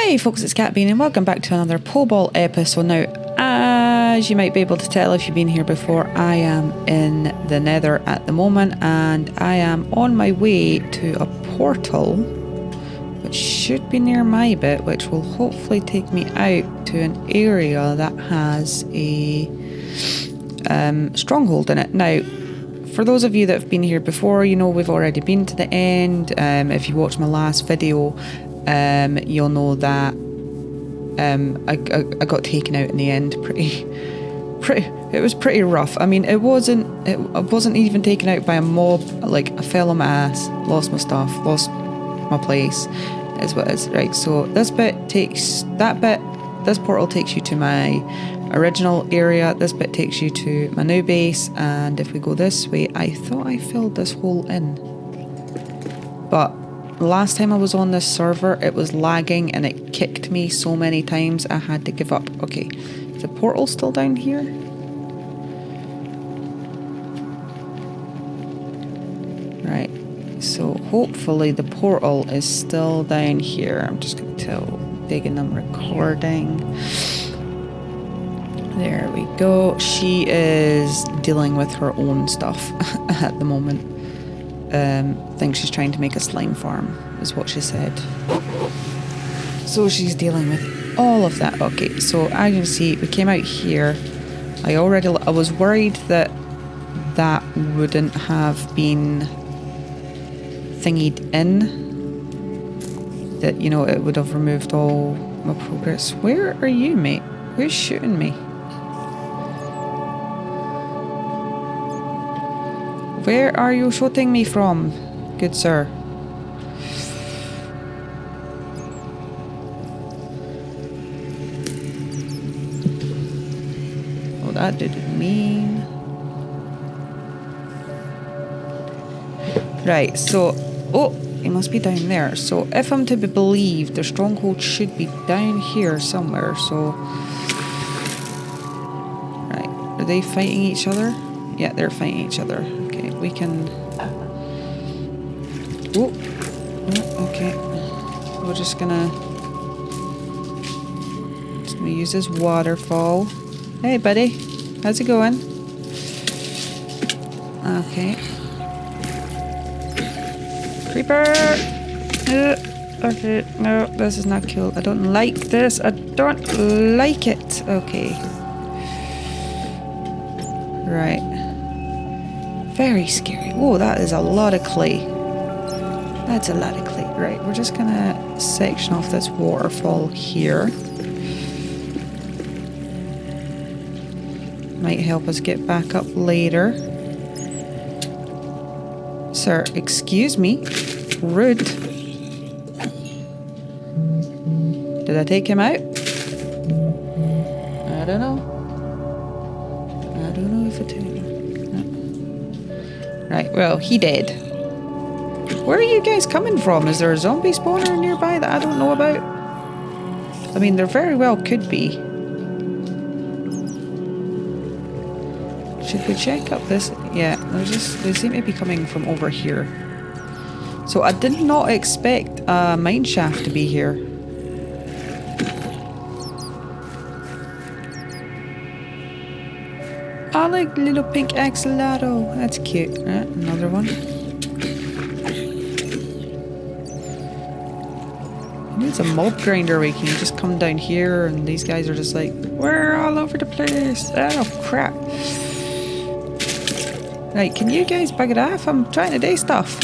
Hey folks, it's Kat.Beanie and welcome back to another pole ball episode. Now, as you might be able to tell if you've been here before, I am in the Nether at the moment and I am on my way to a portal which should be near my bit, which will hopefully take me out to an area that has a stronghold in it. Now, for those of you that have been here before, you know we've already been to the end. If you watched my last video, you'll know that I got taken out in the end. It was pretty rough. I mean, I wasn't even taken out by a mob. Like, I fell on my ass, lost my stuff, lost my place, is what it is. Right, so this portal takes you to my original area. This bit takes you to my new base, and if we go this way, I thought I filled this hole in, but last time I was on this server, it was lagging and it kicked me so many times I had to give up. Okay, is the portal still down here? Right, so hopefully the portal is still down here. I'm just going to tell Digging I'm recording. There we go. She is dealing with her own stuff at the moment. Think she's trying to make a slime farm, is what she said. So she's dealing with all of that. Okay, so as you can see, we came out here. I was worried that that wouldn't have been thingied in. That, you know, it would have removed all my progress. Where are you, mate? Who's shooting me? Where are you shooting me from, good sir? Oh, that didn't mean. Right, so... Oh, it must be down there. So if I'm to be believed, the stronghold should be down here somewhere, so... Right, are they fighting each other? Yeah, they're fighting each other. Okay, we can... Oh, okay. We're just gonna use this waterfall. Hey, buddy. How's it going? Okay. Creeper! Okay, no, this is not cool. I don't like this. I don't like it. Okay. Right. Very scary. Whoa, that is a lot of clay. That's a lot of clay. Right, we're just gonna section off this waterfall here. Might help us get back up later. Sir, excuse me. Rude. Did I take him out? I don't know. I don't know if I did. Right, well, he dead. Where are you guys coming from? Is there a zombie spawner nearby that I don't know about? I mean, there very well could be. Should we check up this? Yeah, they seem to be coming from over here. So I did not expect a mine shaft to be here. I like little pink axolotl. That's cute. Right, another one. It needs a mob grinder where you can just come down here and these guys are just like, we're all over the place. Oh crap. Right, can you guys bug it off? I'm trying to do stuff.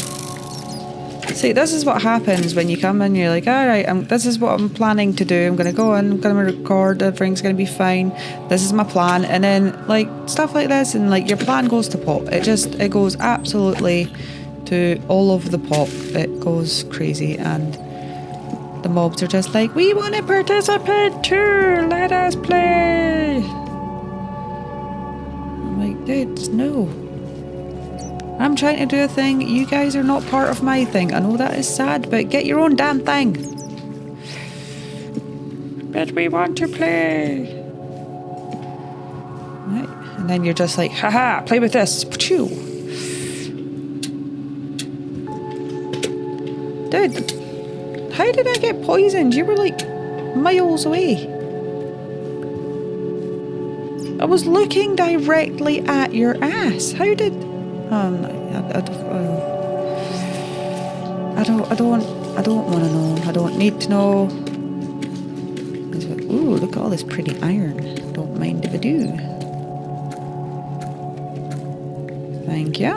See, this is what happens when you come in, you're like, alright, this is what I'm planning to do. I'm going to go in, I'm going to record, everything's going to be fine. This is my plan. And then, like, stuff like this, and, like, your plan goes to pot. It goes absolutely to all over the pot. It goes crazy, and the mobs are just like, we want to participate too! Let us play! I'm like, dude, no. I'm trying to do a thing. You guys are not part of my thing. I know that is sad, but get your own damn thing. But we want to play. Right. And then you're just like, haha, play with this. Pachoo. Dude, how did I get poisoned? You were like miles away. I was looking directly at your ass. How did? I don't want to know. I don't need to know. Ooh, look at all this pretty iron. Don't mind if I do. Thank you.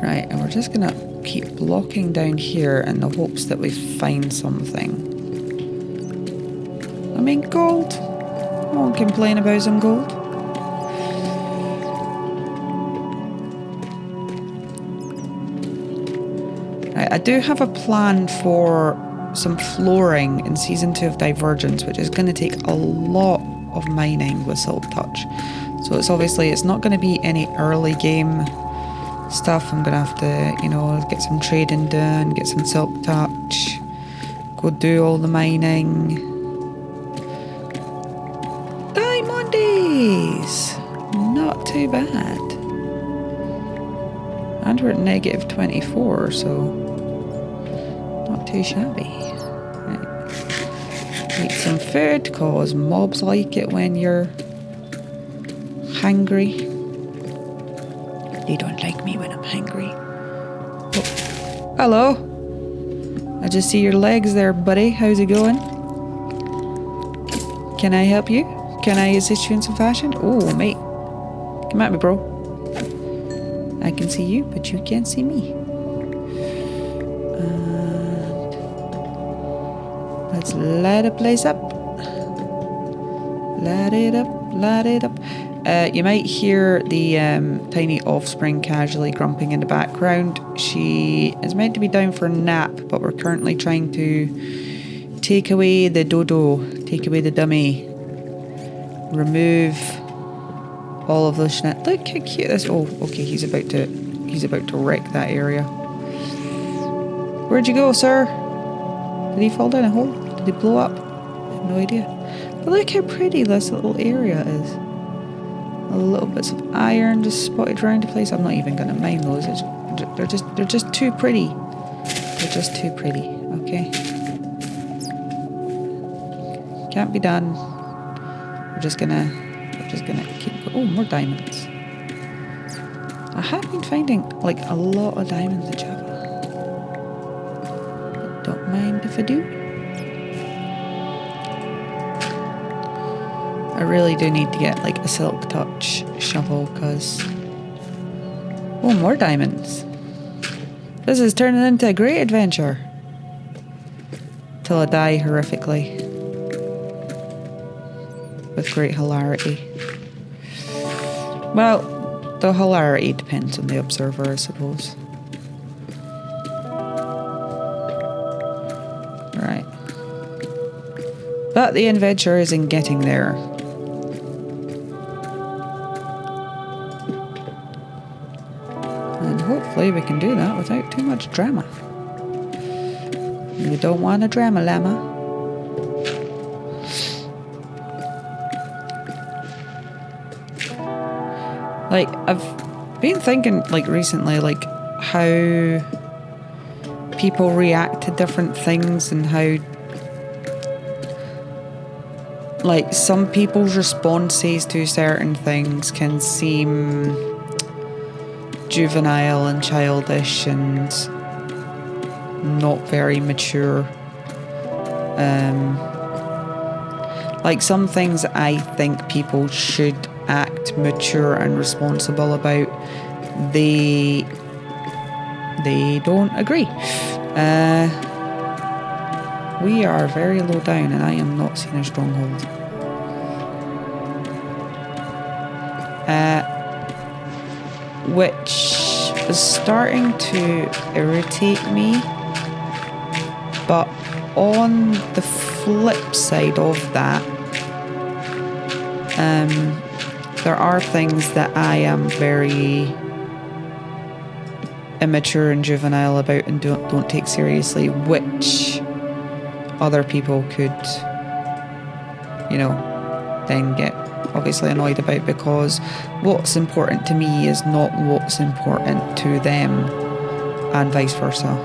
Right, and we're just gonna keep blocking down here in the hopes that we find something. I mean, gold. I won't complain about some gold. Right, I do have a plan for some flooring in Season 2 of Divergence, which is going to take a lot of mining with Silk Touch. So it's not going to be any early game stuff. I'm gonna have to, you know, get some trading done, get some Silk Touch, go do all the mining. Diamondies! Not too bad. And we're at negative 24, so not too shabby. Right. Eat some food, cause mobs like it when you're hungry. They don't like me when I'm hungry. Oh. Hello. I just see your legs there, buddy. How's it going? Can I help you? Can I assist you in some fashion? Oh, mate. Come at me, bro. I can see you, but you can't see me. And let's light the place up. Light it up, light it up. You might hear the tiny offspring casually grumping in the background. She is meant to be down for a nap, but we're currently trying to take away the dodo, take away the dummy, remove all of the shit. Look how cute this. Oh, okay, he's about to wreck that area. Where'd you go, sir? Did he fall down a hole? Did he blow up? I have no idea. But look how pretty this little area is. A little bits of iron just spotted around the place. I'm not even gonna mine those. They're just too pretty. They're just too pretty. Okay. Can't be done. We're just gonna keep. Oh, more diamonds. I have been finding like a lot of diamonds in Java. But don't mind if I do. I really do need to get like a Silk Touch shovel because... Oh, more diamonds. This is turning into a great adventure. Till I die horrifically. With great hilarity. Well, the hilarity depends on the observer, I suppose. Right. But the adventure is in getting there. And hopefully we can do that without too much drama. We don't want a drama llama. Like, I've been thinking, like, recently, like, how people react to different things and how, like, some people's responses to certain things can seem juvenile and childish and not very mature. Like, some things I think people should act mature and responsible about, they don't agree. We are very low down and I am not seeing a stronghold. Which is starting to irritate me, but on the flip side of that, there are things that I am very immature and juvenile about and don't take seriously, which other people could, you know, then get obviously annoyed about, because what's important to me is not what's important to them, and vice versa.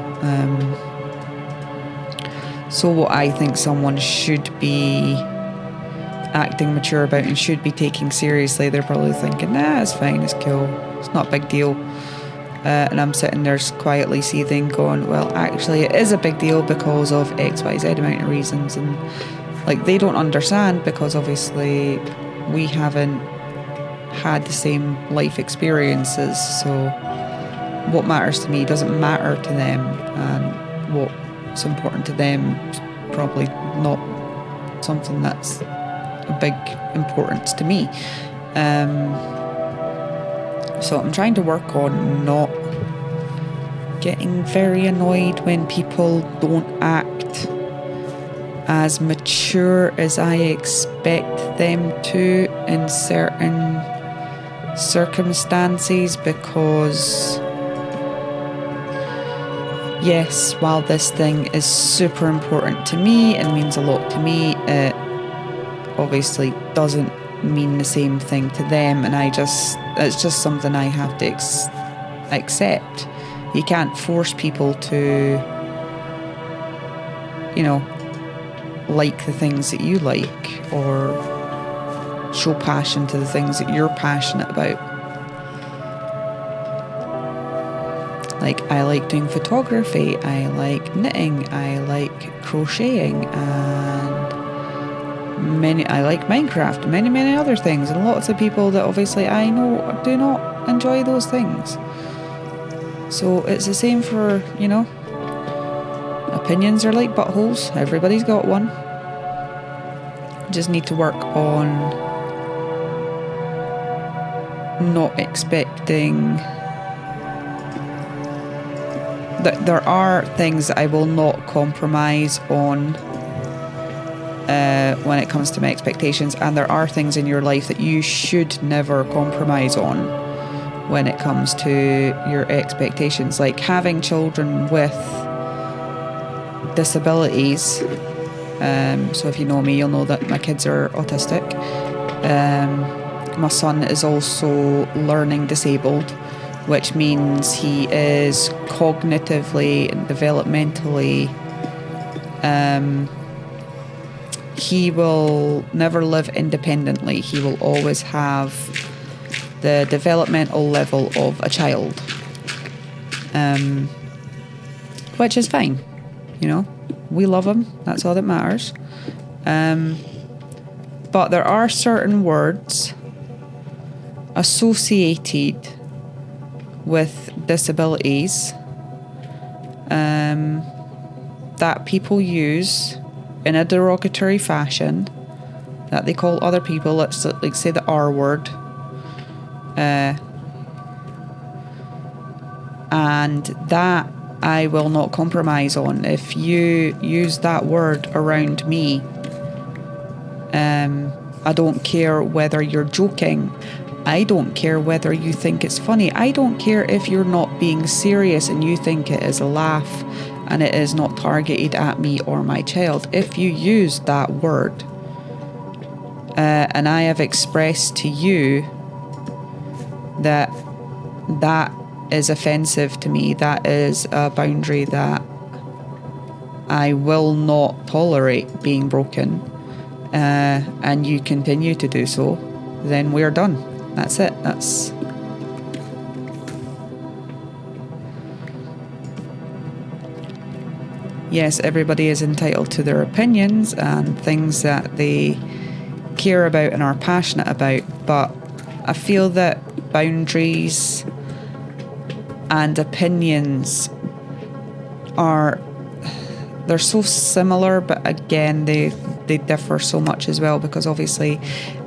So what I think someone should be acting mature about and should be taking seriously, they're probably thinking, nah, it's fine, it's cool, it's not a big deal. And I'm sitting there quietly seething, going, well, actually it is a big deal because of X, Y, Z amount of reasons. And like, they don't understand, because obviously we haven't had the same life experiences. So what matters to me doesn't matter to them, and what's important to them is probably not something that's a big importance to me. So I'm trying to work on not getting very annoyed when people don't act as mature as I expect them to in certain circumstances, because yes, while this thing is super important to me and means a lot to me, it obviously doesn't mean the same thing to them, and it's just something I have to accept. You can't force people to, like the things that you like, or show passion to the things that you're passionate about. Like, I like doing photography, I like knitting, I like crocheting, and I like Minecraft, many other things, and lots of people that obviously I know do not enjoy those things. So it's the same for, opinions are like buttholes, everybody's got one. Just need to work on not expecting that there are things that I will not compromise on when it comes to my expectations, and there are things in your life that you should never compromise on when it comes to your expectations, like having children with disabilities. So if you know me, you'll know that my kids are autistic. My son is also learning disabled, which means he is cognitively and developmentally, he will never live independently. He will always have the developmental level of a child, which is fine. We love him. That's all that matters. But there are certain words associated with disabilities that people use in a derogatory fashion, that they call other people, let's like say the R word, and that I will not compromise on. If you use that word around me, I don't care whether you're joking, I don't care whether you think it's funny, I don't care if you're not being serious and you think it is a laugh and it is not targeted at me or my child. If you use that word and I have expressed to you that is offensive to me, that is a boundary that I will not tolerate being broken, and you continue to do so, then we're done. That's it. Yes, everybody is entitled to their opinions and things that they care about and are passionate about, but I feel that boundaries and opinions they're so similar, but again they differ so much as well, because obviously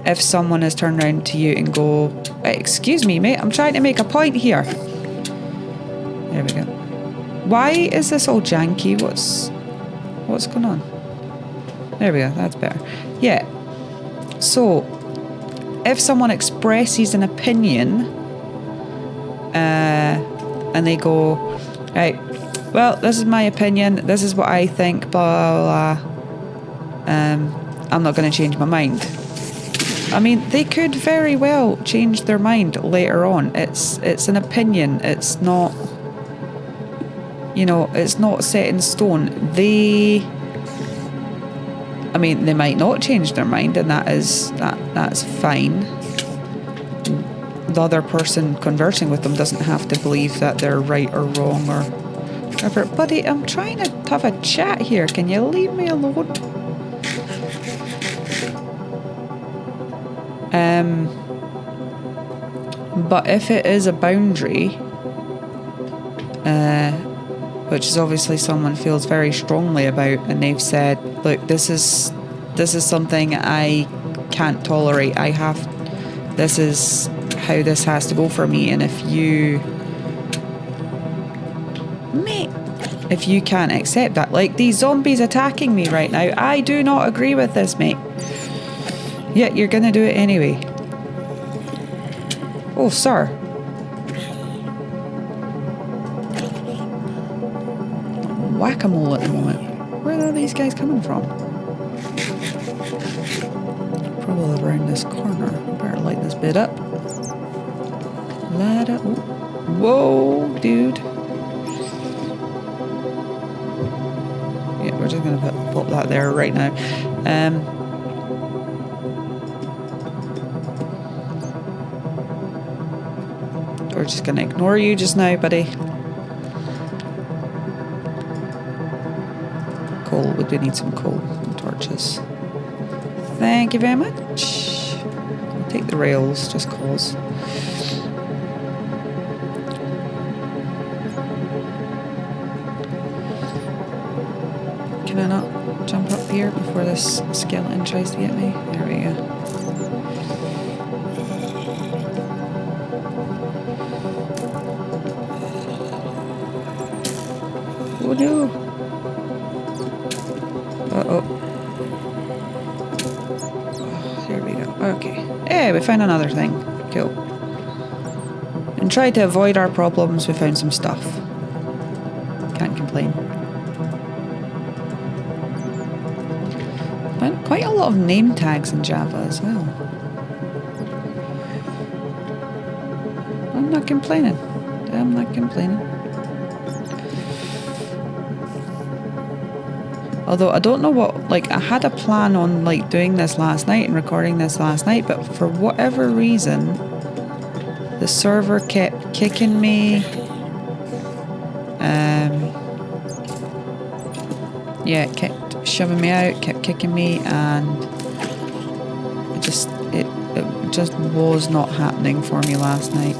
if someone has turned around to you and go, excuse me mate, I'm trying to make a point here. There we go. Why is this all janky? What's going on? There we go, that's better. Yeah. So if someone expresses an opinion and they go, right, well, this is my opinion, this is what I think, blah, blah, blah. I'm not going to change my mind. I mean, they could very well change their mind later on. It's an opinion. It's not, you know, it's not set in stone. I mean, they might not change their mind, and that's fine. The other person conversing with them doesn't have to believe that they're right or wrong or whatever. Buddy, I'm trying to have a chat here. Can you leave me alone? But if it is a boundary, which is obviously someone feels very strongly about, and they've said, look, this is something I can't tolerate. This is how this has to go for me, and if you can't accept that, like these zombies attacking me right now, I do not agree with this, mate. Yet you're gonna do it anyway. Oh, sir. Whack-a-mole at the moment. Where are these guys coming from? Probably around this corner. Better light this bit up. Light up. Whoa, dude. Yeah, we're just gonna pop that there right now. We're just gonna ignore you just now, buddy. Coal, we do need some coal and torches. Thank you very much. I'll take the rails, just cause. Can I not jump up here before this skeleton tries to get me? There we go. Oh no! Uh-oh. There we go. Okay. Hey, we found another thing. Cool. And tried to avoid our problems, we found some stuff. Can't complain. But quite a lot of name tags in Java as well. I'm not complaining. I'm not complaining. Although I don't know what, like, I had a plan on like doing this last night and recording this last night, but for whatever reason, the server kept kicking me. Yeah, it kept shoving me out, kept kicking me, and it just was not happening for me last night.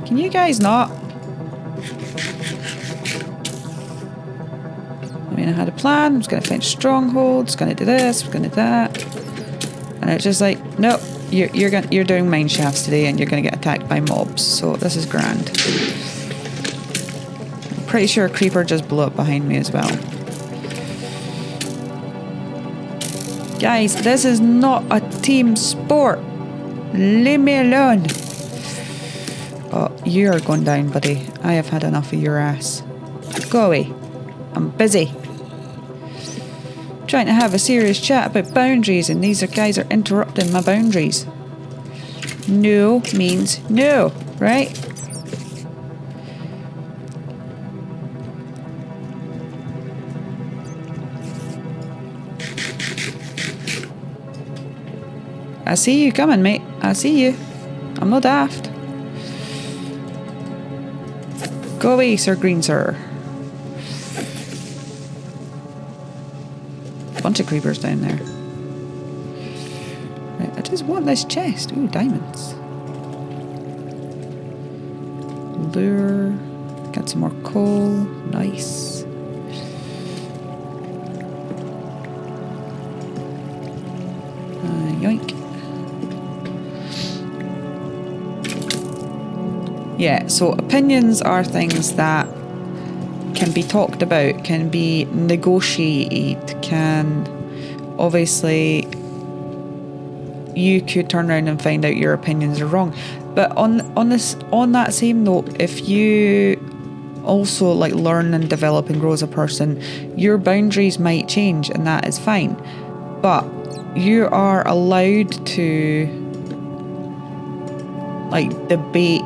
Can you guys not? I mean, I had a plan. I was going to find strongholds. Going to do this. Going to do that. And it's just like, nope. You're doing mine shafts today, and you're going to get attacked by mobs. So this is grand. I'm pretty sure a creeper just blew up behind me as well. Guys, this is not a team sport. Leave me alone. Oh, you are going down, buddy. I have had enough of your ass. Go away. I'm busy. Trying to have a serious chat about boundaries, and these guys are interrupting my boundaries. No means no, right? I see you coming, mate. I see you. I'm not daft. Go away, Sir Green Sir. Bunch of creepers down there. Right, I just want this chest. Ooh, diamonds. Lure. Got some more coal. Nice. Yoink. Yeah, so opinions are things that can be talked about, can be negotiated, can obviously you could turn around and find out your opinions are wrong. But on that same note, if you also like learn and develop and grow as a person. Your boundaries might change, and that is fine. But you are allowed to like debate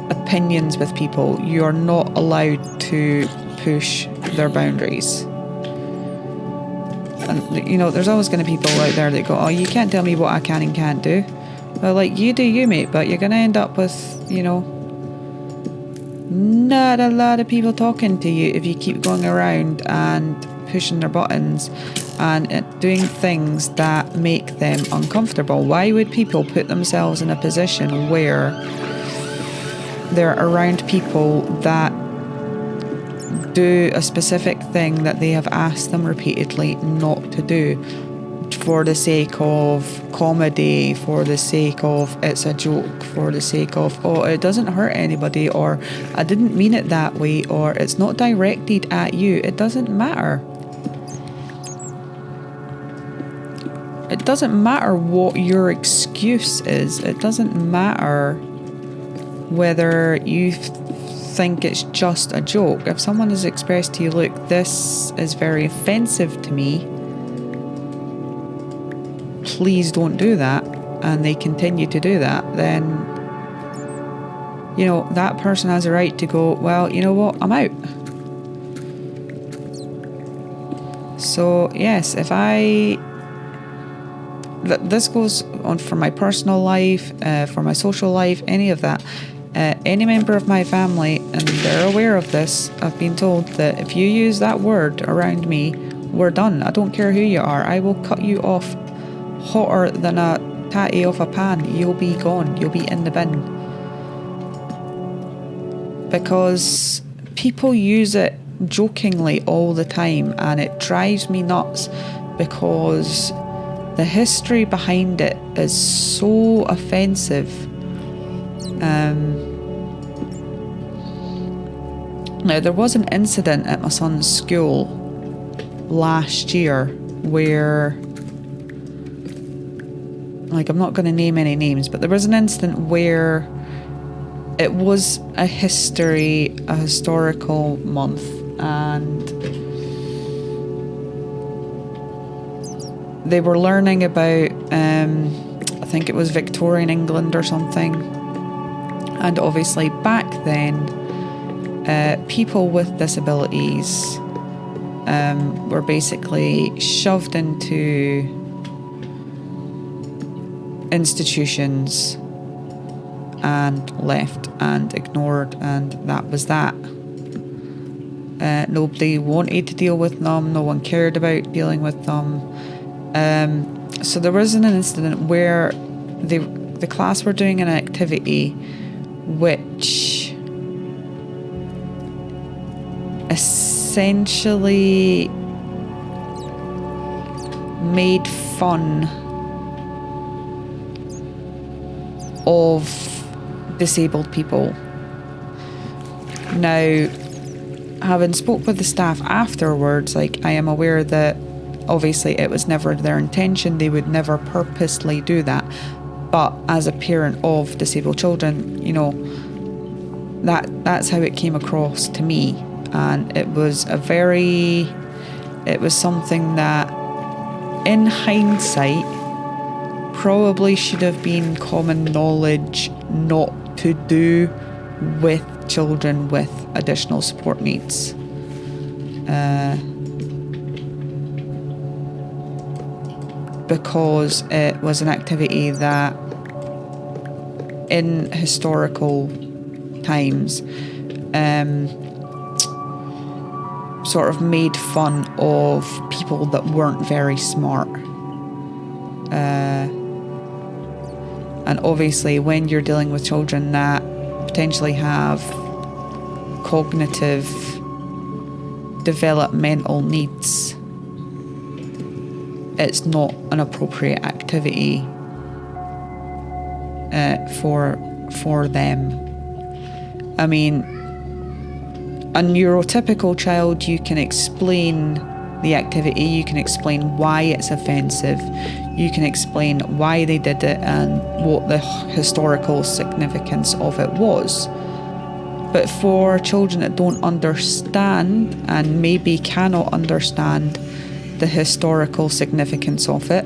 opinions with people. You are not allowed to push their boundaries. And you know, there's always going to be people out there that go, oh, you can't tell me what I can and can't do. Well, like, you do you, mate, but you're going to end up with, you know, not a lot of people talking to you if you keep going around and pushing their buttons and doing things that make them uncomfortable. Why would people put themselves in a position where they're around people that do a specific thing that they have asked them repeatedly not to do, for the sake of comedy, for the sake of it's a joke, for the sake of, oh, it doesn't hurt anybody, or I didn't mean it that way, or it's not directed at you. It doesn't matter. It doesn't matter what your excuse is. It doesn't matter whether you think it's just a joke. If someone has expressed to you, look, this is very offensive to me, please don't do that, and they continue to do that, then, you know, that person has a right to go, well, you know what, I'm out. So yes, if this goes on for my personal life, for my social life, any of that. Any member of my family, and they're aware of this, I've been told that if you use that word around me, we're done. I don't care who you are. I will cut you off hotter than a tatty off a pan. You'll be gone. You'll be in the bin. Because people use it jokingly all the time, and it drives me nuts because the history behind it is so offensive. Now, there was an incident at my son's school last year where, like, I'm not going to name any names, but there was an incident where it was a historical month, and they were learning about, I think it was Victorian England or something. And obviously back then, people with disabilities were basically shoved into institutions and left and ignored, and that was that. Nobody wanted to deal with them, no one cared about dealing with them. So there was an incident where the class were doing an activity which essentially made fun of disabled people. Now, having spoke with the staff afterwards, like, I am aware that obviously it was never their intention. They would never purposely do that. But as a parent of disabled children, you know, that's how it came across to me. And it was something that, in hindsight, probably should have been common knowledge not to do with children with additional support needs. Because it was an activity that in historical times sort of made fun of people that weren't very smart. And obviously when you're dealing with children that potentially have cognitive developmental needs, it's not an appropriate activity for them. I mean, a neurotypical child, you can explain the activity, you can explain why it's offensive, you can explain why they did it and what the historical significance of it was. But for children that don't understand and maybe cannot understand the historical significance of it,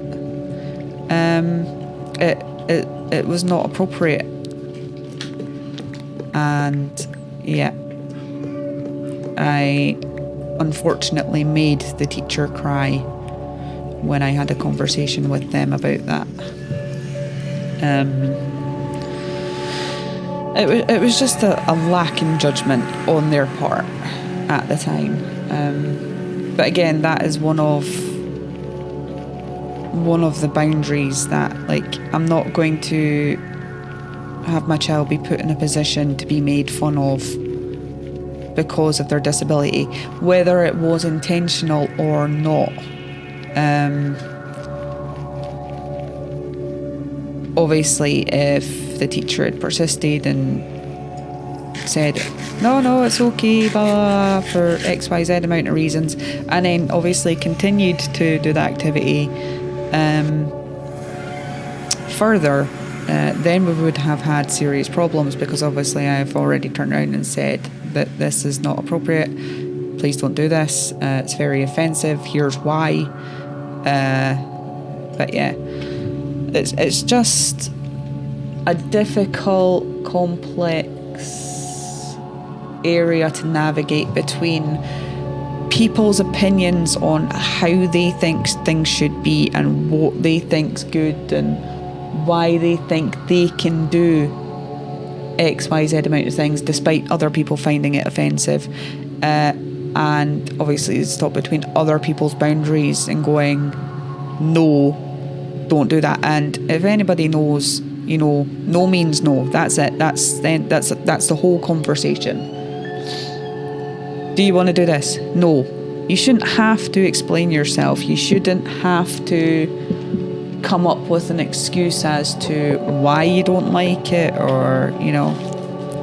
it was not appropriate. And yeah, I unfortunately made the teacher cry when I had a conversation with them about that. It was just a lack in judgment on their part at the time. But again, that is one of the boundaries that, like, I'm not going to have my child be put in a position to be made fun of because of their disability, whether it was intentional or not. Obviously, if the teacher had persisted and said, no, it's okay, blah, for XYZ amount of reasons, and then obviously continued to do the activity further, then we would have had serious problems, because obviously I've already turned around and said that this is not appropriate, please don't do this, it's very offensive, here's why. But yeah, it's just a difficult, complex area to navigate between people's opinions on how they think things should be and what they think's good and why they think they can do XYZ amount of things despite other people finding it offensive, and obviously stop between other people's boundaries and going, no, don't do that. And if anybody knows, you know, no means no. That's it. That's the whole conversation. Do you want to do this? No. You shouldn't have to explain yourself. You shouldn't have to come up with an excuse as to why you don't like it, or, you know,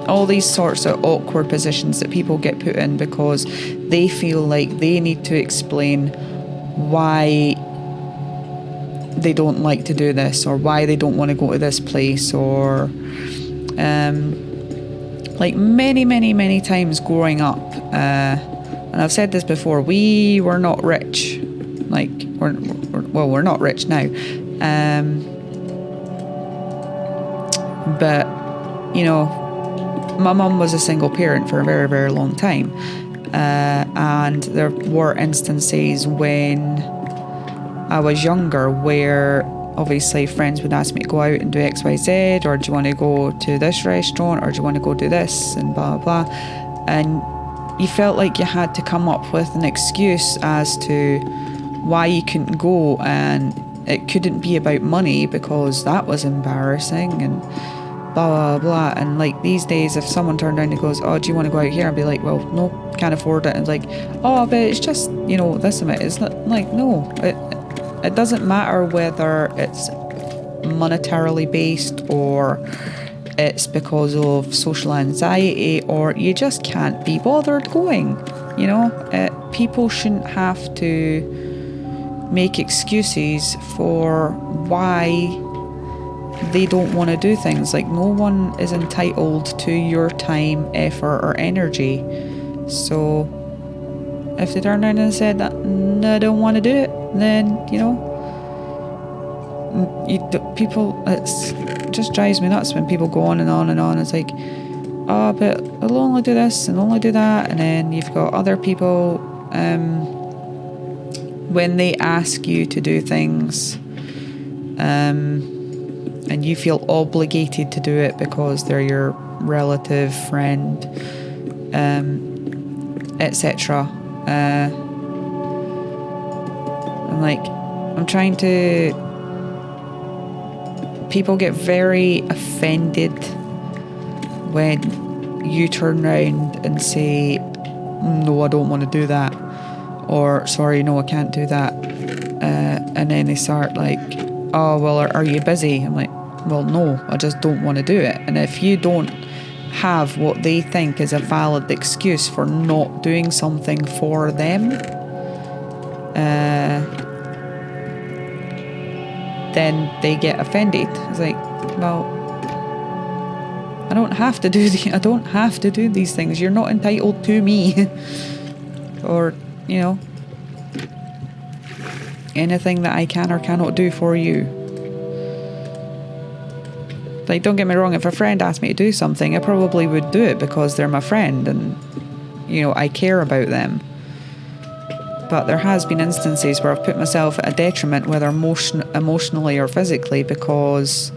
all these sorts of awkward positions that people get put in because they feel like they need to explain why they don't like to do this, or why they don't want to go to this place, or like many times growing up, and I've said this before, we were not rich, like we're not rich now, but you know, my mum was a single parent for a very long time, and there were instances when I was younger where obviously friends would ask me to go out and do XYZ, or do you want to go to this restaurant, or do you want to go do this, and blah blah blah, and you felt like you had to come up with an excuse as to why you couldn't go, and it couldn't be about money because that was embarrassing, and blah blah blah. And like these days, if someone turned around and goes, oh, do you want to go out here, I'd be like, well, no, can't afford it. And like, oh, but it's just, you know, this amount. It's not like, no, it doesn't matter whether it's monetarily based, or it's because of social anxiety, or you just can't be bothered going, you know. People shouldn't have to make excuses for why they don't want to do things. Like, no one is entitled to your time, effort or energy. So if they turned around and said that, no, I don't want to do it, then, you know, people, it just drives me nuts when people go on and on and on. It's like, oh, but I'll only do this and only do that. And then you've got other people, when they ask you to do things, and you feel obligated to do it because they're your relative, friend, etc. I'm like, I'm trying to... People get very offended when you turn around and say, no, I don't want to do that, or sorry, no, I can't do that, and then they start like, oh, well, are you busy? I'm like, well, no, I just don't want to do it. And if you don't have what they think is a valid excuse for not doing something for them, then they get offended. It's like, well, I don't have to do these things. You're not entitled to me. Or, you know, anything that I can or cannot do for you. Like, don't get me wrong, if a friend asked me to do something, I probably would do it because they're my friend and, you know, I care about them. But there has been instances where I've put myself at a detriment, whether emotionally or physically, because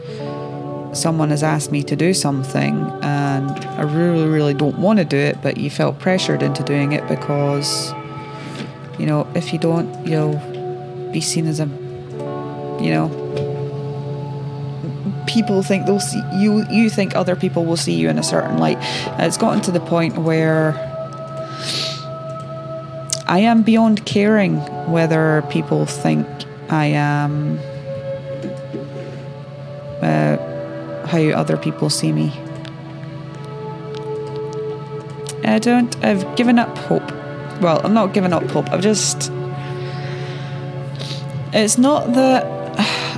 someone has asked me to do something and I really, really don't want to do it, but you felt pressured into doing it because, you know, if you don't, you'll be seen as a, you know, people think they'll see you, you think other people will see you in a certain light. It's gotten to the point where I am beyond caring whether people think I am how other people see me. I've given up hope. Well, I'm not giving up hope. It's not that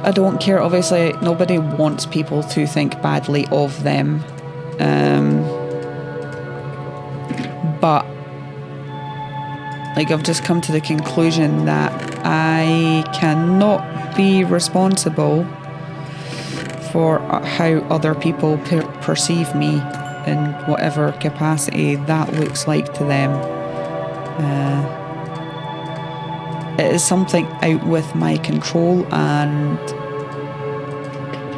I don't care. Obviously, nobody wants people to think badly of them. But like, I've just come to the conclusion that I cannot be responsible for how other people perceive me in whatever capacity that looks like to them. It is something out with my control, and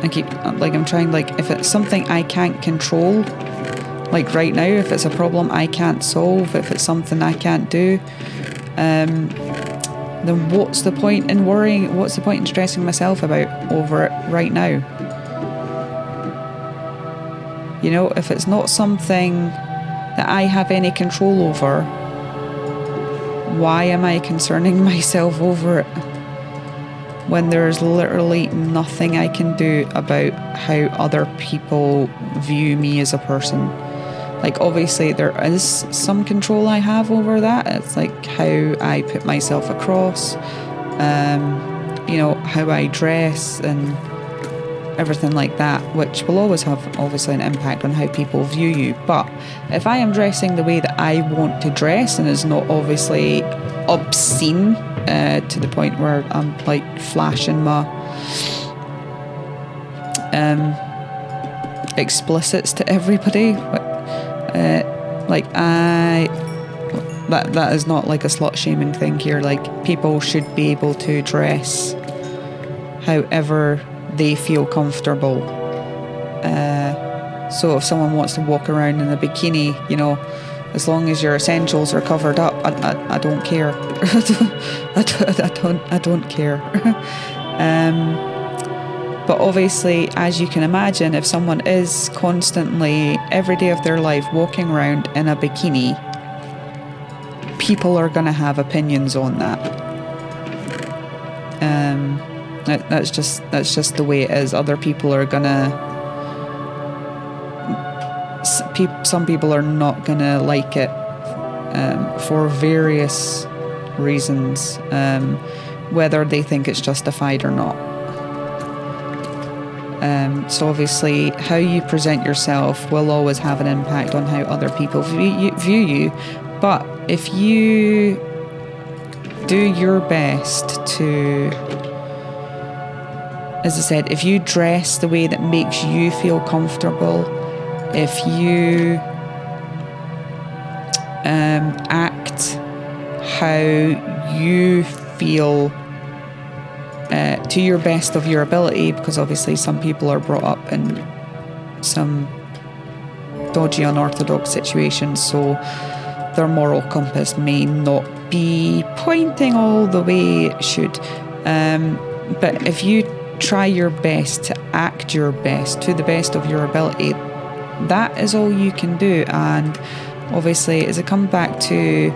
I'm trying, like, if it's something I can't control, like right now, if it's a problem I can't solve, if it's something I can't do, then what's the point in worrying? What's the point in stressing myself over it right now? You know, if it's not something that I have any control over, why am I concerning myself over it when there's literally nothing I can do about how other people view me as a person? Like, obviously there is some control I have over that. It's like how I put myself across, you know, how I dress and everything like that, which will always have obviously an impact on how people view you. But if I am dressing the way that I want to dress and is not obviously obscene to the point where I'm like flashing my explicits to everybody, like that is not like a slut shaming thing here. Like, people should be able to dress however they feel comfortable. So if someone wants to walk around in a bikini, you know, as long as your essentials are covered up, I don't care. I don't care. But obviously, as you can imagine, if someone is constantly, every day of their life, walking around in a bikini, people are going to have opinions on that. That's just the way it is. Other people are gonna. Some people are not gonna like it for various reasons, whether they think it's justified or not. So obviously, how you present yourself will always have an impact on how other people view you. But if you do your best to, as I said, if you dress the way that makes you feel comfortable, if you act how you feel to your best of your ability, because obviously some people are brought up in some dodgy, unorthodox situations, so their moral compass may not be pointing all the way it should. But if you try your best to act your best to the best of your ability, that is all you can do. And obviously, as it comes back to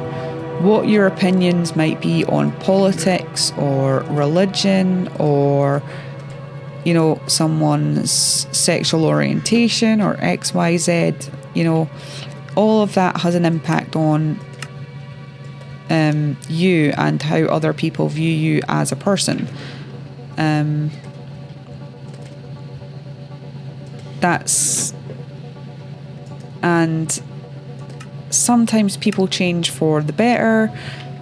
what your opinions might be on politics or religion or, you know, someone's sexual orientation or XYZ, you know, all of that has an impact on you and how other people view you as a person. That's And sometimes people change for the better,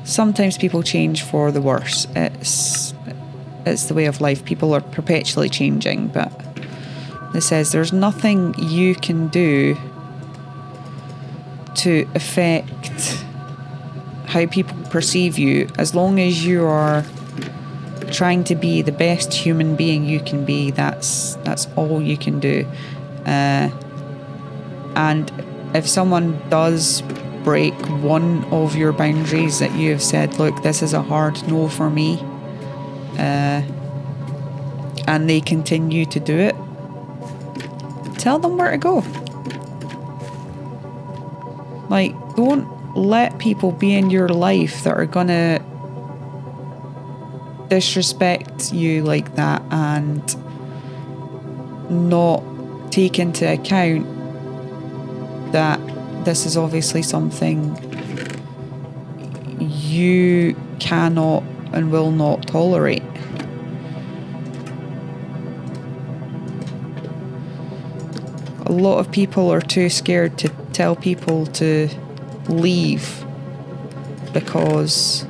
sometimes people change for the worse. It's the way of life. People are perpetually changing, but it says there's nothing you can do to affect how people perceive you, as long as you are trying to be the best human being you can be. That's all you can do. And if someone does break one of your boundaries that you have said, look, this is a hard no for me, and they continue to do it, tell them where to go. Like, don't let people be in your life that are gonna disrespect you like that and not take into account that this is obviously something you cannot and will not tolerate. A lot of people are too scared to tell people to leave because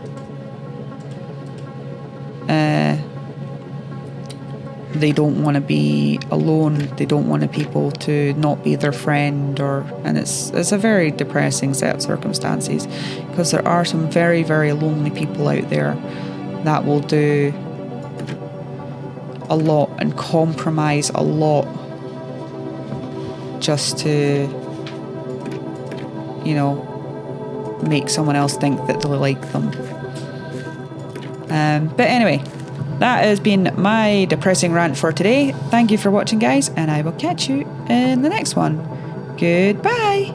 they don't want to be alone. They don't want people to not be their friend, and it's a very depressing set of circumstances, because there are some very, very lonely people out there that will do a lot and compromise a lot just to, make someone else think that they like them. But anyway, that has been my depressing rant for today. Thank you for watching, guys, and I will catch you in the next one. Goodbye.